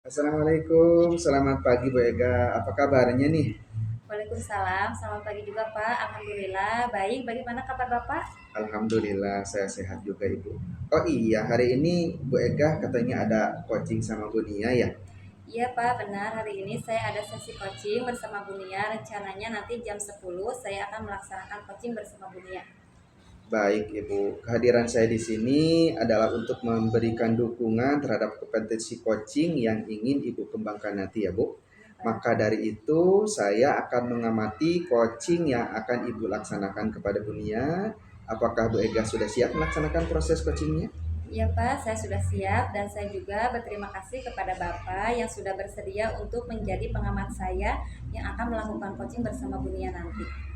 Assalamualaikum, selamat pagi Bu Ega. Apa kabarnya nih? Waalaikumsalam, selamat pagi juga Pak. Alhamdulillah, baik. Bagaimana kabar Bapak? Alhamdulillah saya sehat juga Ibu. Oh iya, hari ini Bu Ega katanya ada coaching sama Bu Nia ya? Iya Pak, benar. Hari ini saya ada sesi coaching bersama Bu Nia. Rencananya nanti jam 10 saya akan melaksanakan coaching bersama Bu Nia. Baik Ibu, kehadiran saya di sini adalah untuk memberikan dukungan terhadap kompetensi coaching yang ingin Ibu kembangkan nanti ya Bu. Iya Pak. Maka dari itu saya akan mengamati coaching yang akan Ibu laksanakan kepada Bu Nia. Apakah Bu Ega sudah siap melaksanakan proses coachingnya? Iya Pak, saya sudah siap dan saya juga berterima kasih kepada Bapak yang sudah bersedia untuk menjadi pengamat saya yang akan melakukan coaching bersama Bu Nia nanti.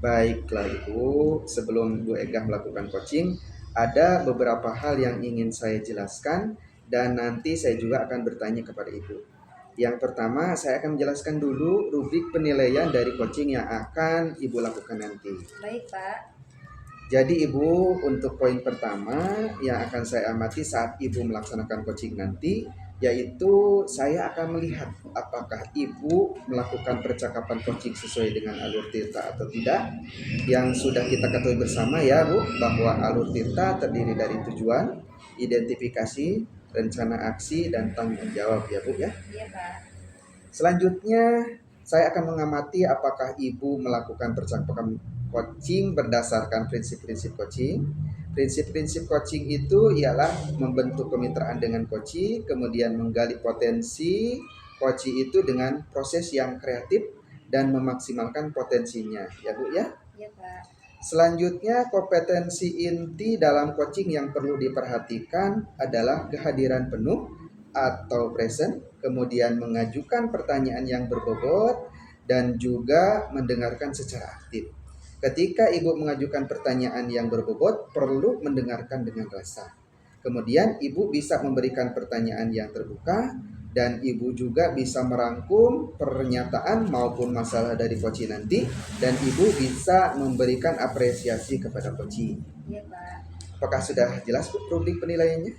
Baiklah Ibu, sebelum Bu Ega melakukan coaching, ada beberapa hal yang ingin saya jelaskan dan nanti saya juga akan bertanya kepada Ibu. Yang pertama, saya akan menjelaskan dulu rubrik penilaian dari coaching yang akan Ibu lakukan nanti. Baik Pak. Jadi Ibu, untuk poin pertama yang akan saya amati saat Ibu melaksanakan coaching nanti, yaitu saya akan melihat apakah Ibu melakukan percakapan coaching sesuai dengan alur tirta atau tidak. Yang sudah kita ketahui bersama ya Bu, bahwa alur tirta terdiri dari tujuan, identifikasi, rencana aksi, dan tanggung jawab ya Bu ya. Iya Pak. Selanjutnya, saya akan mengamati apakah Ibu melakukan percakapan coaching berdasarkan prinsip-prinsip coaching. Prinsip-prinsip coaching itu ialah membentuk kemitraan dengan coaching, kemudian menggali potensi coaching itu dengan proses yang kreatif dan memaksimalkan potensinya, ya Bu ya. Iya Pak. Selanjutnya, kompetensi inti dalam coaching yang perlu diperhatikan adalah kehadiran penuh atau present, kemudian mengajukan pertanyaan yang berbobot, dan juga mendengarkan secara aktif. Ketika Ibu mengajukan pertanyaan yang berbobot, perlu mendengarkan dengan rasa. Kemudian Ibu bisa memberikan pertanyaan yang terbuka, dan Ibu juga bisa merangkum pernyataan maupun masalah dari coach nanti, dan Ibu bisa memberikan apresiasi kepada coach. Iya Pak. Apakah sudah jelas Bu rubrik penilaiannya?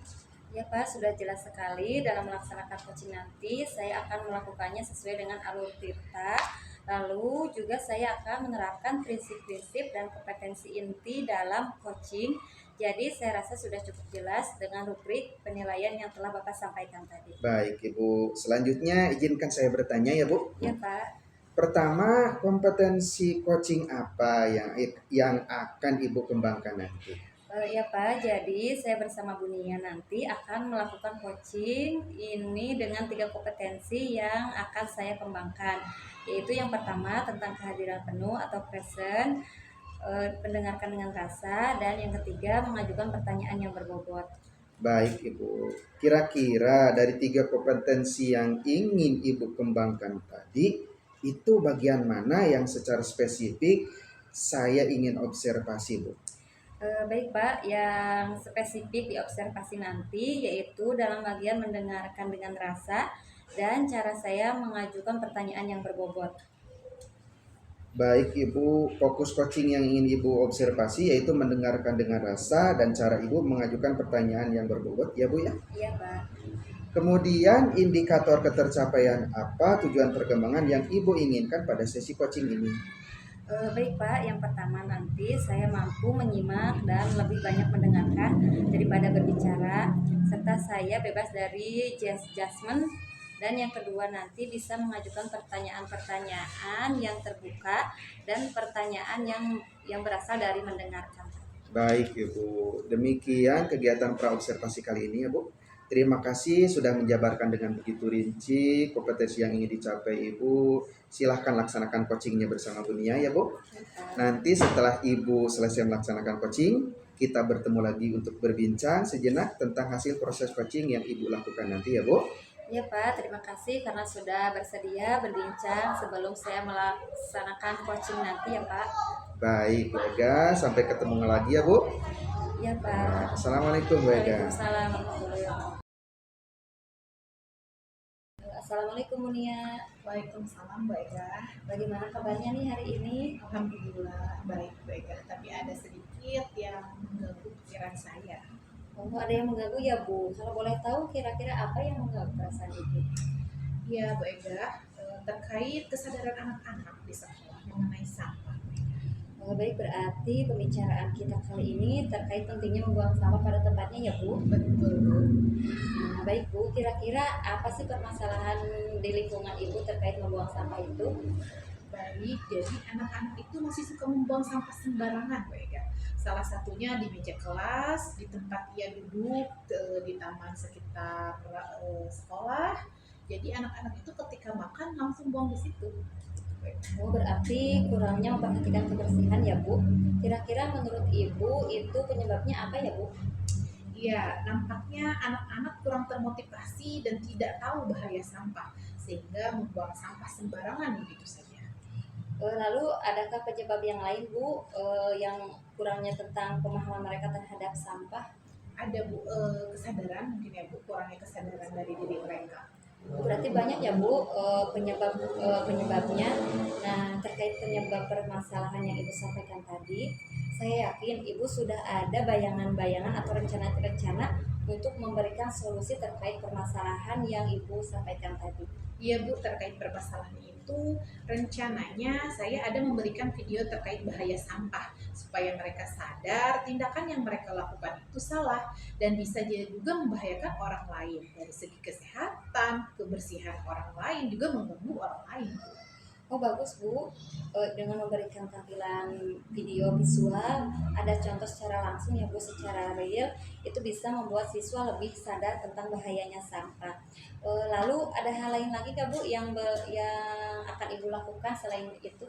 Ya Pak, sudah jelas sekali dalam melaksanakan coaching nanti saya akan melakukannya sesuai dengan alur tirta. Lalu juga saya akan menerapkan prinsip-prinsip dan kompetensi inti dalam coaching. Jadi saya rasa sudah cukup jelas dengan rubrik penilaian yang telah Bapak sampaikan tadi. Baik Ibu, selanjutnya izinkan saya bertanya ya Bu. Ya Pak. Pertama, kompetensi coaching apa yang akan Ibu kembangkan nanti? Ya Pak, jadi saya bersama Bu Nia nanti akan melakukan coaching ini dengan 3 kompetensi yang akan saya kembangkan. Yaitu yang pertama tentang kehadiran penuh atau present, mendengarkan dengan rasa, dan yang ketiga mengajukan pertanyaan yang berbobot. Baik Ibu, kira-kira dari 3 kompetensi yang ingin Ibu kembangkan tadi, itu bagian mana yang secara spesifik saya ingin observasi Bu? Baik Pak, yang spesifik diobservasi nanti yaitu dalam bagian mendengarkan dengan rasa dan cara saya mengajukan pertanyaan yang berbobot. Baik Ibu, fokus coaching yang ingin Ibu observasi yaitu mendengarkan dengan rasa dan cara Ibu mengajukan pertanyaan yang berbobot ya Bu ya. Iya Pak. Kemudian indikator ketercapaian apa tujuan perkembangan yang Ibu inginkan pada sesi coaching ini? Baik Pak, yang pertama nanti saya mampu menyimak dan lebih banyak mendengarkan daripada berbicara, serta saya bebas dari judgment. Dan yang kedua nanti bisa mengajukan pertanyaan-pertanyaan yang terbuka dan pertanyaan yang berasal dari mendengarkan. Baik Ibu, demikian kegiatan praobservasi kali ini ya Bu. Terima kasih sudah menjabarkan dengan begitu rinci kompetensi yang ingin dicapai Ibu. Silahkan laksanakan coachingnya bersama Bu Nia ya Bu. Nanti setelah Ibu selesai melaksanakan coaching, kita bertemu lagi untuk berbincang sejenak tentang hasil proses coaching yang Ibu lakukan nanti ya Bu. Ya Pak, terima kasih karena sudah bersedia berbincang sebelum saya melaksanakan coaching nanti ya Pak. Baik Bu Ega, sampai ketemu lagi ya Bu. Ya Pak. Assalamualaikum Bu Ega. Waalaikumsalam warahmatullahi wabarakatuh. Assalamualaikum Munia. Waalaikumsalam Mbak Ega. Bagaimana kabarnya nih hari ini? Alhamdulillah baik Mbak Ega, tapi ada sedikit yang mengganggu pikiran saya. Oh, ada yang mengganggu ya Bu. Kalau boleh tahu kira-kira apa yang mengganggu perasaan Ibu? Ya, Bu Ega, terkait kesadaran anak-anak di sekolah mengenai sampah. Baik, berarti pembicaraan kita kali ini terkait pentingnya membuang sampah pada tempatnya ya Bu. Betul, Bu. Baik Bu, kira-kira apa sih permasalahan di lingkungan Ibu terkait membuang sampah itu? Baik, jadi anak-anak itu masih suka membuang sampah sembarangan, Bu Ega. Salah satunya di meja kelas, di tempat ia duduk, di taman sekitar sekolah. Jadi anak-anak itu ketika makan langsung buang di situ. Bu Ega. Berarti kurangnya memperhatikan kebersihan ya Bu. Kira-kira menurut Ibu itu penyebabnya apa ya Bu? Iya, nampaknya anak-anak kurang termotivasi dan tidak tahu bahaya sampah, sehingga membuang sampah sembarangan begitu saja. Lalu adakah penyebab yang lain Bu, yang kurangnya tentang pemahaman mereka terhadap sampah? Ada Bu, kesadaran mungkin ya Bu, kurangnya kesadaran dari diri mereka. Berarti banyak ya Bu, penyebabnya. Nah, terkait penyebab permasalahan yang Ibu sampaikan tadi, saya yakin Ibu sudah ada bayangan-bayangan atau rencana-rencana untuk memberikan solusi terkait permasalahan yang Ibu sampaikan tadi. Iya Bu, terkait permasalahan itu, rencananya saya ada memberikan video terkait bahaya sampah, supaya mereka sadar tindakan yang mereka lakukan itu salah, dan bisa juga membahayakan orang lain. Dari segi kesehatan, kebersihan orang lain, juga mengganggu orang lain. Oh bagus Bu. Dengan memberikan tampilan video visual, ada contoh secara langsung ya Bu, secara real, itu bisa membuat siswa lebih sadar tentang bahayanya sampah. Lalu ada hal lain lagi nggak Bu yang akan Ibu lakukan selain itu?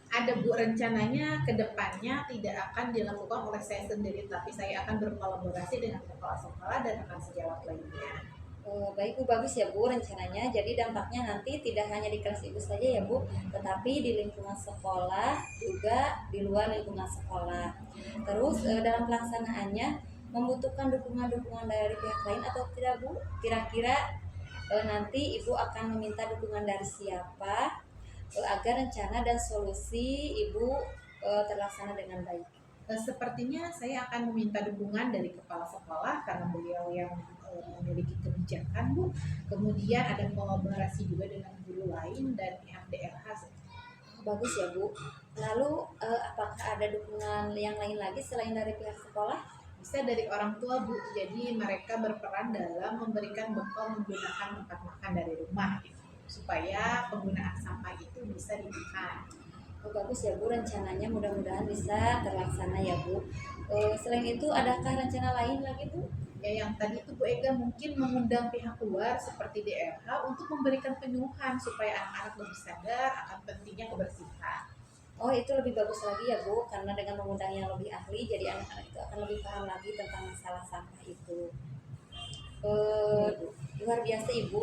Ada Bu, rencananya ke depannya tidak akan dilakukan oleh saya sendiri, tapi saya akan berkolaborasi dengan kepala sekolah dan rekan sejawat lainnya. Baik Bu, bagus ya Bu rencananya. Jadi dampaknya nanti tidak hanya di kelas Ibu saja ya Bu, tetapi di lingkungan sekolah juga di luar lingkungan sekolah. Terus dalam pelaksanaannya membutuhkan dukungan-dukungan dari pihak lain atau tidak Bu? Kira-kira nanti Ibu akan meminta dukungan dari siapa agar rencana dan solusi Ibu terlaksana dengan baik? Sepertinya saya akan meminta dukungan dari kepala sekolah karena beliau yang memiliki kebijakan Bu. Kemudian ada kolaborasi juga dengan guru lain dan pihak DLH. Bagus ya Bu. Lalu apakah ada dukungan yang lain lagi selain dari pihak sekolah? Bisa dari orang tua Bu, jadi mereka berperan dalam memberikan bekal menggunakan tempat makan dari rumah gitu, supaya penggunaan sampah itu bisa ditekan. Oh, bagus ya Bu rencananya, mudah-mudahan bisa terlaksana ya Bu. Selain itu adakah rencana lain lagi Bu? Ya, yang tadi itu Bu Ega mungkin mengundang pihak luar seperti DLH untuk memberikan penyuluhan supaya anak-anak lebih sadar akan pentingnya kebersihan. Oh itu lebih bagus lagi ya Bu, karena dengan mengundang yang lebih ahli, jadi anak-anak itu akan lebih paham lagi tentang masalah sampah itu. eh, Luar biasa Ibu.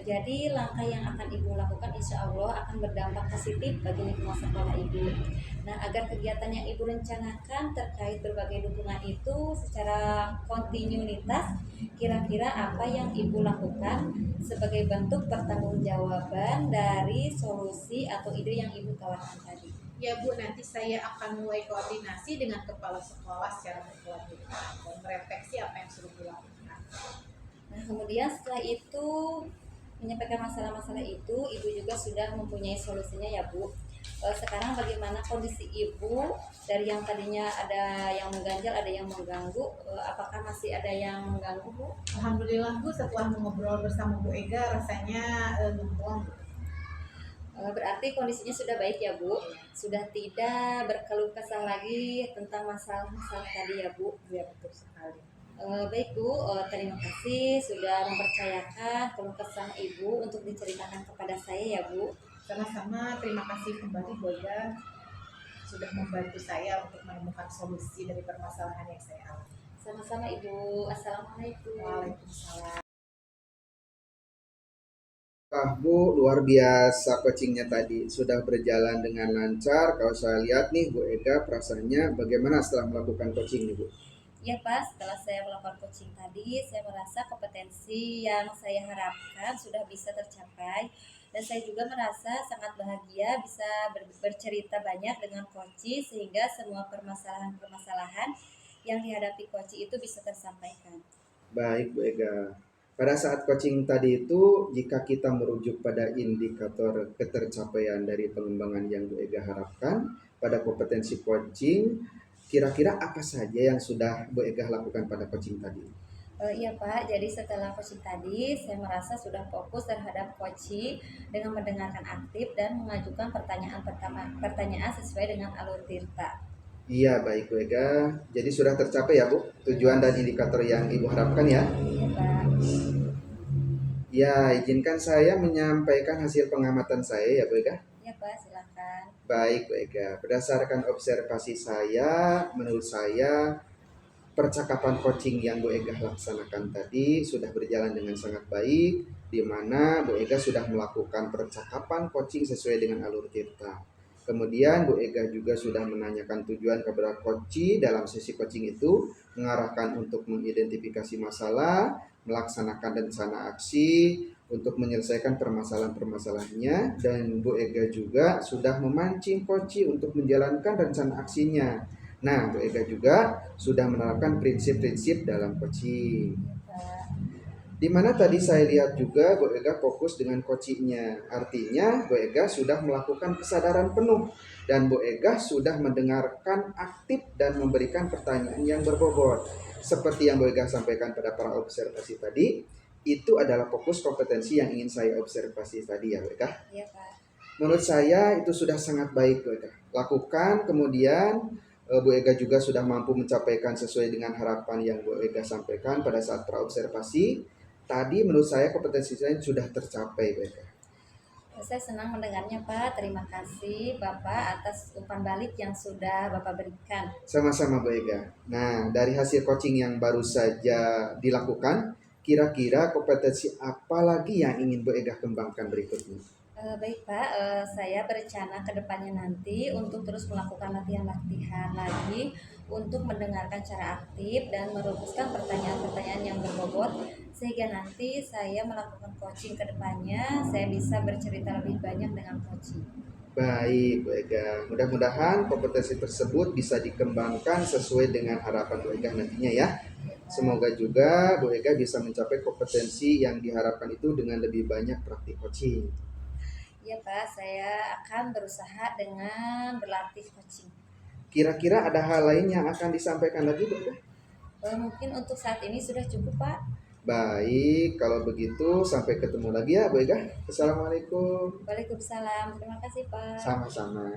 Jadi langkah yang akan Ibu lakukan insya Allah akan berdampak positif bagi lingkungan sekolah Ibu. Nah, agar kegiatan yang Ibu rencanakan terkait berbagai dukungan itu secara kontinuitas, kira-kira apa yang Ibu lakukan sebagai bentuk pertanggungjawaban dari solusi atau ide yang Ibu tawarkan tadi? Ya Bu, nanti saya akan mulai koordinasi dengan kepala sekolah secara berkelanjutan dan merefleksi apa yang sudah dilakukan. Nah, kemudian setelah itu menyampaikan masalah-masalah itu, Ibu juga sudah mempunyai solusinya ya Bu. Sekarang bagaimana kondisi Ibu dari yang tadinya ada yang mengganjal, ada yang mengganggu, apakah masih ada yang mengganggu Bu? Alhamdulillah Bu, setelah mengobrol bersama Bu Ega rasanya lempeng. Berarti kondisinya sudah baik ya Bu, sudah tidak berkeluh kesah lagi tentang masalah-masalah tadi ya Bu. Ya betul sekali. Baik Bu, terima kasih sudah mempercayakan keluh kesah Ibu untuk diceritakan kepada saya ya Bu. Sama-sama, terima kasih kembali Bu Ega sudah membantu saya untuk menemukan solusi dari permasalahan yang saya alami. Sama-sama Ibu. Assalamualaikum. Waalaikumsalam. Ah, Bu, luar biasa coachingnya tadi. Sudah berjalan dengan lancar. Kalau saya lihat nih, Bu Ega, perasaannya bagaimana setelah melakukan coaching nih, Bu? Ya Pak, setelah saya melakukan coaching tadi, saya merasa kompetensi yang saya harapkan sudah bisa tercapai. Dan saya juga merasa sangat bahagia bisa bercerita banyak dengan Koci sehingga semua permasalahan-permasalahan yang dihadapi Koci itu bisa tersampaikan. Baik, Bu Ega. Pada saat coaching tadi itu, jika kita merujuk pada indikator ketercapaian dari pengembangan yang Bu Ega harapkan pada kompetensi coaching, kira-kira apa saja yang sudah Bu Ega lakukan pada coaching tadi? Iya Pak, jadi setelah coaching tadi, saya merasa sudah fokus terhadap coaching dengan mendengarkan aktif dan mengajukan pertanyaan sesuai dengan alur Tirta. Iya, baik Bu Ega. Jadi sudah tercapai ya Bu, tujuan dan indikator yang Ibu harapkan ya? Iya Pak. Ya, izinkan saya menyampaikan hasil pengamatan saya ya Bu Ega. Iya Pak, silakan. Baik Bu Ega, berdasarkan observasi saya, menurut saya percakapan coaching yang Bu Ega laksanakan tadi sudah berjalan dengan sangat baik, di mana Bu Ega sudah melakukan percakapan coaching sesuai dengan alur Tirta. Kemudian Bu Ega juga sudah menanyakan tujuan kepada coachee dalam sesi coaching itu, mengarahkan untuk mengidentifikasi masalah, melaksanakan rencana aksi untuk menyelesaikan permasalahan-permasalahannya, dan Bu Ega juga sudah memancing coachee untuk menjalankan rencana aksinya. Nah, Bu Ega juga sudah menerapkan prinsip-prinsip dalam coaching. Di mana tadi saya lihat juga Bu Ega fokus dengan coachingnya. Artinya Bu Ega sudah melakukan kesadaran penuh dan Bu Ega sudah mendengarkan aktif dan memberikan pertanyaan yang berbobot. Seperti yang Bu Ega sampaikan pada para observasi tadi, itu adalah fokus kompetensi yang ingin saya observasi tadi ya Bu Ega. Iya Pak. Menurut saya itu sudah sangat baik Bu Ega. Lakukan, kemudian Bu Ega juga sudah mampu mencapaikan sesuai dengan harapan yang Bu Ega sampaikan pada saat praobservasi. Tadi menurut saya kompetensi saya sudah tercapai Bu Ega. Saya senang mendengarnya Pak. Terima kasih Bapak atas umpan balik yang sudah Bapak berikan. Sama-sama Bu Ega. Nah, dari hasil coaching yang baru saja dilakukan, kira-kira kompetensi apa lagi yang ingin Bu Ega kembangkan berikutnya? Baik Pak, saya berencana ke depannya nanti untuk terus melakukan latihan-latihan lagi untuk mendengarkan cara aktif dan merumuskan pertanyaan-pertanyaan yang berbobot sehingga nanti saya melakukan coaching ke depannya saya bisa bercerita lebih banyak dengan coaching. Baik Bu Ega, mudah-mudahan kompetensi tersebut bisa dikembangkan sesuai dengan harapan Bu Ega nantinya ya. Semoga juga Bu Ega bisa mencapai kompetensi yang diharapkan itu dengan lebih banyak praktik coaching. Iya Pak, saya akan berusaha dengan berlatih coaching. Kira-kira ada hal lain yang akan disampaikan lagi Bu Ega? Mungkin untuk saat ini sudah cukup Pak. Baik, kalau begitu sampai ketemu lagi ya Bu Ega. Assalamualaikum. Waalaikumsalam, terima kasih Pak. Sama-sama.